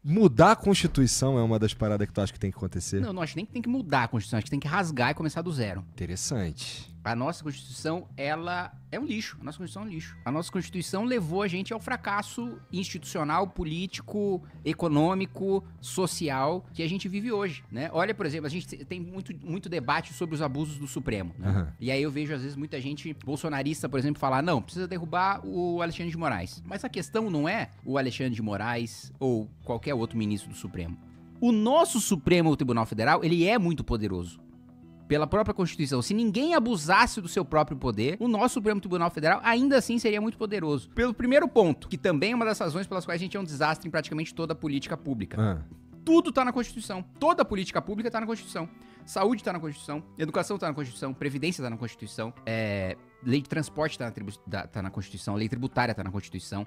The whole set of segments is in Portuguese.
Mudar a Constituição é uma das paradas que tu acha que tem que acontecer? Não acho nem que tem que mudar a Constituição, acho que tem que rasgar e começar do zero. Interessante. A nossa Constituição, ela é um lixo. A nossa Constituição é um lixo. A nossa Constituição levou a gente ao fracasso institucional, político, econômico, social que a gente vive hoje, né? Olha, por exemplo, a gente tem muito debate sobre os abusos do Supremo, né? Uhum. E aí eu vejo, às vezes, muita gente bolsonarista, por exemplo, falar, não, precisa derrubar o Alexandre de Moraes. Mas a questão não é o Alexandre de Moraes ou qualquer outro ministro do Supremo. O nosso Supremo Tribunal Federal, ele é muito poderoso. Pela própria Constituição. Se ninguém abusasse do seu próprio poder, o nosso Supremo Tribunal Federal ainda assim seria muito poderoso. Pelo primeiro ponto, que também é uma das razões pelas quais a gente é um desastre em praticamente toda a política pública. Tudo tá na Constituição. Toda a política pública tá na Constituição. Saúde tá na Constituição, educação tá na Constituição, previdência tá na Constituição, lei de transporte tá na Constituição, lei tributária tá na Constituição,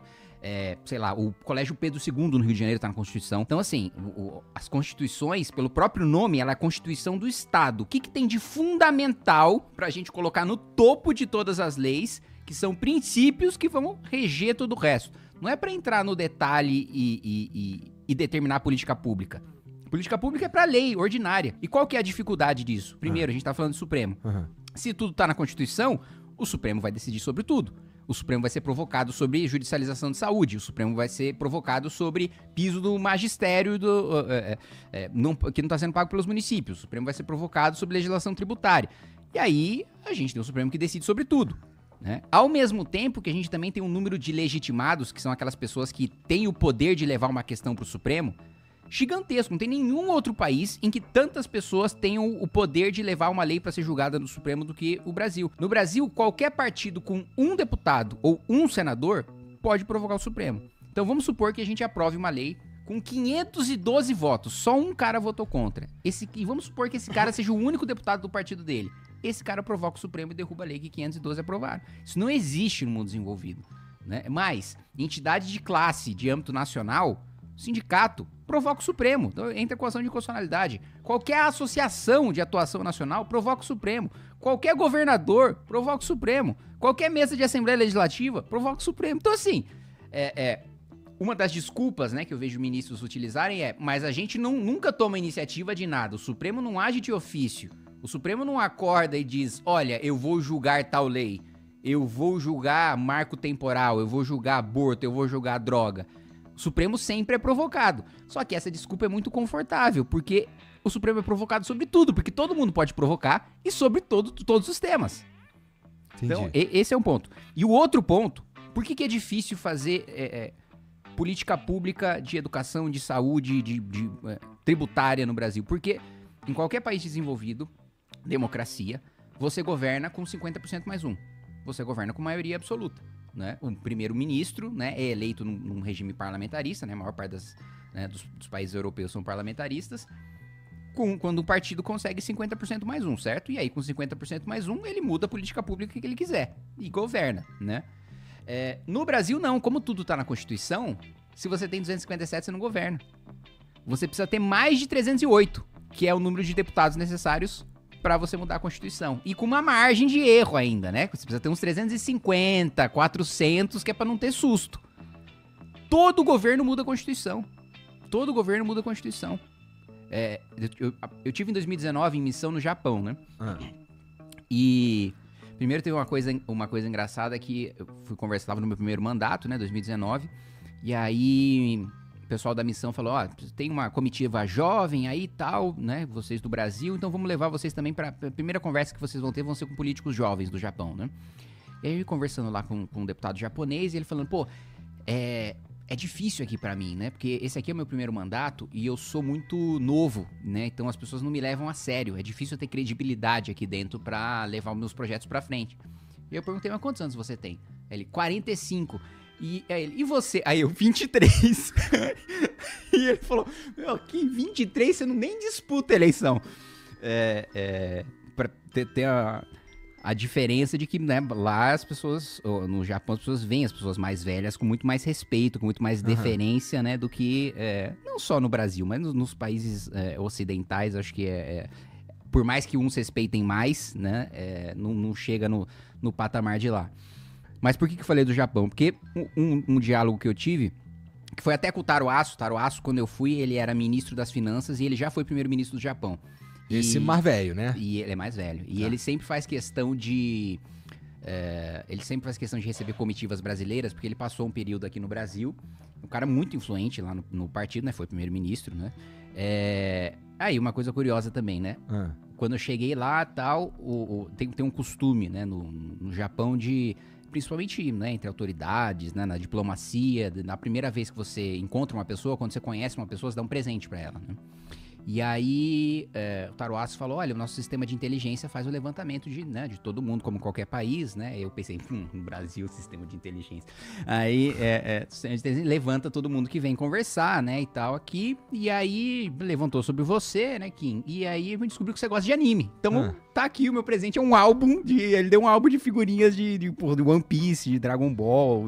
sei lá, o Colégio Pedro II no Rio de Janeiro tá na Constituição. Então, assim, as constituições, pelo próprio nome, ela é a Constituição do Estado. O que tem de fundamental pra gente colocar no topo de todas as leis, que são princípios que vão reger todo o resto? Não é pra entrar no detalhe e determinar a política pública. Política pública é pra lei ordinária. E qual que é a dificuldade disso? Primeiro, a gente tá falando do Supremo. Se tudo tá na Constituição, o Supremo vai decidir sobre tudo. O Supremo vai ser provocado sobre judicialização de saúde. O Supremo vai ser provocado sobre piso do magistério que não tá sendo pago pelos municípios. O Supremo vai ser provocado sobre legislação tributária. E aí, a gente tem o Supremo que decide sobre tudo, né? Ao mesmo tempo que a gente também tem um número de legitimados, que são aquelas pessoas que têm o poder de levar uma questão pro Supremo, gigantesco. Não tem nenhum outro país em que tantas pessoas tenham o poder de levar uma lei para ser julgada no Supremo do que o Brasil. No Brasil, qualquer partido com um deputado ou um senador pode provocar o Supremo. Então vamos supor que a gente aprove uma lei com 512 votos. Só um cara votou contra. E vamos supor que esse cara seja o único deputado do partido dele. Esse cara provoca o Supremo e derruba a lei que 512 aprovaram. Isso não existe no mundo desenvolvido, né? Mas, entidade de classe de âmbito nacional, sindicato, provoca o Supremo. Então entra com ação de inconstitucionalidade. Qualquer associação de atuação nacional provoca o Supremo. Qualquer governador provoca o Supremo. Qualquer mesa de Assembleia Legislativa provoca o Supremo. Então, assim, uma das desculpas, né, que eu vejo ministros utilizarem mas a gente nunca toma iniciativa de nada. O Supremo não age de ofício. O Supremo não acorda e diz, olha, eu vou julgar tal lei. Eu vou julgar marco temporal. Eu vou julgar aborto. Eu vou julgar droga. O Supremo sempre é provocado. Só que essa desculpa é muito confortável, porque o Supremo é provocado sobre tudo, porque todo mundo pode provocar e sobre todos os temas. Entendi. Então, esse é um ponto. E o outro ponto, por que é difícil fazer política pública de educação, de saúde, tributária no Brasil? Porque em qualquer país desenvolvido, democracia, você governa com 50% mais um. Você governa com maioria absoluta. Né? O primeiro-ministro, né, é eleito num regime parlamentarista, né? A maior parte dos países europeus são parlamentaristas, quando o partido consegue 50% mais um, certo? E aí, com 50% mais um, ele muda a política pública que ele quiser e governa, né? No Brasil, não. Como tudo tá na Constituição, se você tem 257, você não governa. Você precisa ter mais de 308, que é o número de deputados necessários pra você mudar a Constituição. E com uma margem de erro ainda, né? Você precisa ter uns 350, 400, que é pra não ter susto. Todo governo muda a Constituição. Todo governo muda a Constituição. Eu tive em 2019 em missão no Japão, né? E primeiro teve uma coisa engraçada que eu fui conversar, tava no meu primeiro mandato, né? 2019. E aí o pessoal da missão falou, tem uma comitiva jovem aí e tal, né, vocês do Brasil, então vamos levar vocês também a primeira conversa que vocês vão ter ser com políticos jovens do Japão, né. E aí conversando lá com um deputado japonês, e ele falando, é difícil aqui pra mim, né, porque esse aqui é o meu primeiro mandato e eu sou muito novo, né, então as pessoas não me levam a sério, é difícil eu ter credibilidade aqui dentro pra levar os meus projetos pra frente. E eu perguntei, mas quantos anos você tem? Ele, 45. E você? Aí eu, 23. E ele falou, que 23 você não nem disputa a eleição. Pra ter a diferença de que, né, lá as pessoas, no Japão as pessoas veem as pessoas mais velhas com muito mais respeito, com muito mais deferência, né, do que, não só no Brasil, mas nos países ocidentais, acho que por mais que uns respeitem mais, né, não chega no patamar de lá. Mas por que eu falei do Japão? Porque um diálogo que eu tive que foi até com o Taro Aso. O Taro Aso, quando eu fui, ele era ministro das finanças e ele já foi primeiro-ministro do Japão. Esse mais velho, né? E ele é mais velho. E ele sempre faz questão de... ele sempre faz questão de receber comitivas brasileiras, porque ele passou um período aqui no Brasil. Um cara muito influente lá no partido, né? Foi primeiro-ministro, né? Aí, uma coisa curiosa também, né? Quando eu cheguei lá, tal, tem um costume, né? No Japão de... Principalmente, né, entre autoridades, né, na diplomacia, na primeira vez que você encontra uma pessoa, quando você conhece uma pessoa, você dá um presente pra ela, né? E aí, o Taro Aso falou, olha, o nosso sistema de inteligência faz o levantamento de todo mundo, como qualquer país, né? Eu pensei, no Brasil, sistema de inteligência. Aí, o sistema de inteligência levanta todo mundo que vem conversar, né, e tal, aqui. E aí, levantou sobre você, né, Kim? E aí, a gente descobriu que você gosta de anime. Então, tá aqui, o meu presente é um álbum ele deu um álbum de figurinhas de One Piece, de Dragon Ball,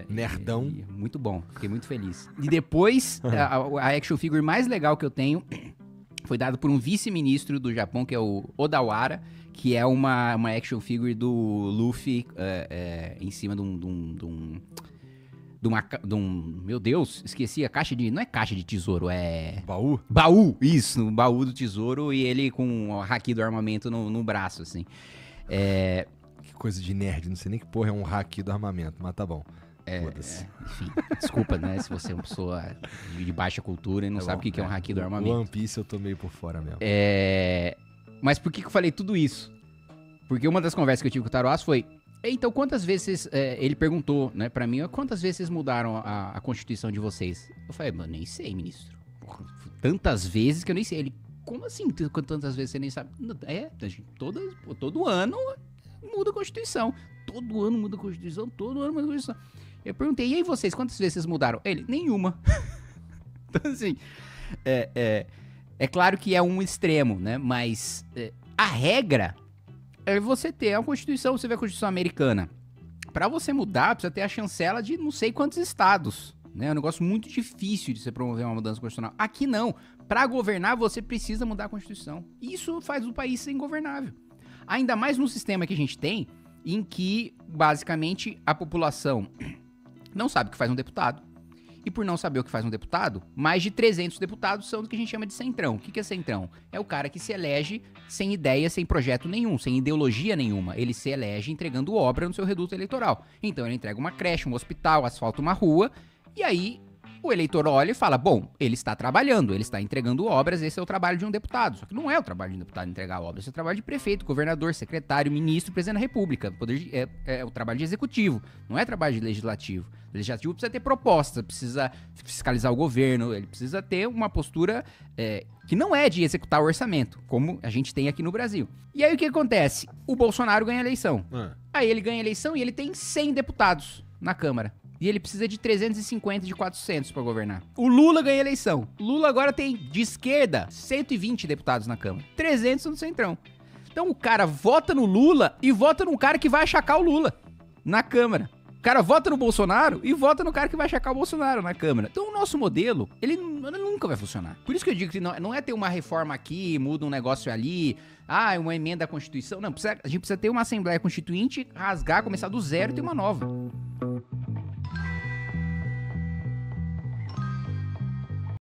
Nerdão. Muito bom, fiquei muito feliz. E depois, a action figure mais legal que eu tenho foi dada por um vice-ministro do Japão, que é o Odawara, que é uma action figure do Luffy em cima de um... Meu Deus, esqueci a caixa de... Não é caixa de tesouro, é... Baú? Baú, isso, um baú do tesouro e ele com o haki do armamento no braço, assim. Coisa de nerd, não sei nem que porra é um hack do armamento, mas tá bom. Enfim, desculpa, né, se você é uma pessoa de baixa cultura e não sabe o que é um hack do armamento. One Piece eu tô meio por fora mesmo. Mas por que eu falei tudo isso? Porque uma das conversas que eu tive com o Taro Aso foi, então quantas vezes, ele perguntou, né, pra mim, quantas vezes vocês mudaram a Constituição de vocês? Eu falei, mano, nem sei, ministro. Porra, tantas vezes que eu nem sei. Ele, como assim tantas vezes você nem sabe? Todo ano... muda a Constituição. Todo ano muda a Constituição, todo ano muda a Constituição. Eu perguntei, e aí vocês, quantas vezes vocês mudaram? Ele, nenhuma. Então, assim, é claro que é um extremo, né? Mas a regra é você ter a Constituição, você vê a Constituição americana. Pra você mudar, precisa ter a chancela de não sei quantos estados, né? É um negócio muito difícil de você promover uma mudança constitucional. Aqui não. Pra governar, você precisa mudar a Constituição. Isso faz o país ser ingovernável. Ainda mais no sistema que a gente tem, em que, basicamente, a população não sabe o que faz um deputado. E por não saber o que faz um deputado, mais de 300 deputados são do que a gente chama de centrão. O que é centrão? É o cara que se elege sem ideia, sem projeto nenhum, sem ideologia nenhuma. Ele se elege entregando obra no seu reduto eleitoral. Então ele entrega uma creche, um hospital, asfalta uma rua, e aí... o eleitor olha e fala, bom, ele está trabalhando, ele está entregando obras, esse é o trabalho de um deputado. Só que não é o trabalho de um deputado entregar obras, esse é o trabalho de prefeito, governador, secretário, ministro, presidente da república. É o trabalho de executivo, não é trabalho de legislativo. O legislativo precisa ter proposta, precisa fiscalizar o governo, ele precisa ter uma postura que não é de executar o orçamento, como a gente tem aqui no Brasil. E aí o que acontece? O Bolsonaro ganha a eleição. Aí ele ganha a eleição e ele tem 100 deputados na Câmara. E ele precisa de 350 de 400 pra governar. O Lula ganha a eleição. O Lula agora tem, de esquerda, 120 deputados na Câmara. 300 no Centrão. Então o cara vota no Lula e vota num cara que vai achacar o Lula na Câmara. O cara vota no Bolsonaro e vota no cara que vai achacar o Bolsonaro na Câmara. Então o nosso modelo, ele nunca vai funcionar. Por isso que eu digo que não é ter uma reforma aqui, muda um negócio ali, uma emenda à Constituição. Não, a gente precisa ter uma Assembleia Constituinte, rasgar, começar do zero e ter uma nova.